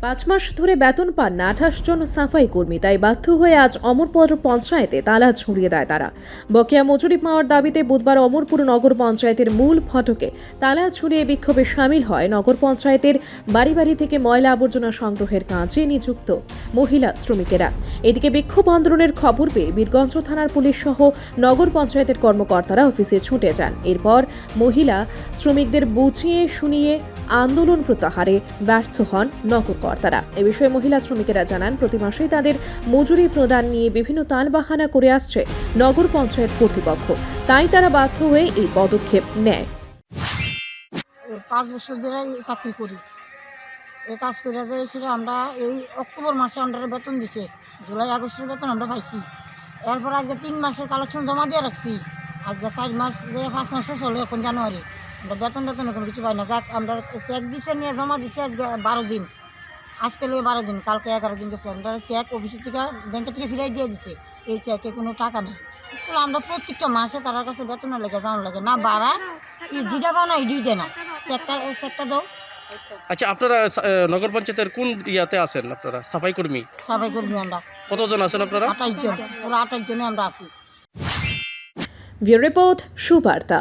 5 মাস ধরে বেতন পান না 28 জন সাফাই কর্মী, তাই বাধ্য হয়ে আজ অমরপুর পঞ্চায়েতে তালা ঝুলিয়ে দেয় তারা। বকেয়া মজুরি পাওয়ার দাবিতে বুধবার অমরপুর নগর পঞ্চায়েতের মূল ফটকে তালা ঝুলিয়ে বিক্ষোভে সামিল হয় নগর পঞ্চায়েতের বাড়ি বাড়ি থেকে ময়লা আবর্জনা সংগ্রহের কাজে নিযুক্ত মহিলা শ্রমিকেরা। এদিকে বিক্ষোভ আন্দোলনের খবর পেয়ে বীরগঞ্জ থানার পুলিশ সহ নগর পঞ্চায়েতের কর্মকর্তারা অফিসে ছুটে যান। এরপর মহিলা শ্রমিকদের বুঝিয়ে শুনিয়ে আন্দোলন প্রত্যাহারে ব্যর্থ হন নগর কর্তারা। এ বিষয়ে মহিলা শ্রমিকেরা জানান, প্রতি মাসেই তাদের মজুরি প্রদান নিয়ে বিভিন্ন তালবাহানা করে আসছে নগর পঞ্চায়েত কর্তৃপক্ষ, তাই তারা বাধ্য হয়ে এই পদক্ষেপ নেয়। 5 বছর ধরে চাকরি করি, এই কাজ করে সেটা আমরা এই অক্টোবর মাসে আমরা বেতন দিছে, জুলাই আগস্টের বেতন আমরা পাইছি। এরপর আজকে 3 মাসের কালেকশন জমা দিয়ে রাখছি, আজকে 4 মাস যে 5 মাসও চলে, এখন জানুয়ারি আমরা বেতন কোনো কিছু পাই না। যাক, আমরা চেক দিছে নিয়ে জমা দিছে আজকে 12 দিন, আজকে লোক 12 দিন, কালকে 11 দিন গেছে। আমরা চেক অফিস থেকে ব্যাংকের থেকে ফিরাই দিয়ে দিছে, এই চেকে কোনো টাকা নেই। তাহলে আমরা প্রত্যেকটা মাসে তার কাছে বেতনের লেগে যাওয়ার লাগে না, বাড়া যেটা পাও না এটাই দেয় না, চেকটা দাও। আচ্ছা, আপনারা নগর পঞ্চায়েতের কোন ইয়াতে আছেন? আপনারা সাফাই কর্মী আমরা কতজন আছেন? আপনারা 28 জন, ওরা 28 জনে আমরা আছি। Bureau report, Subarta.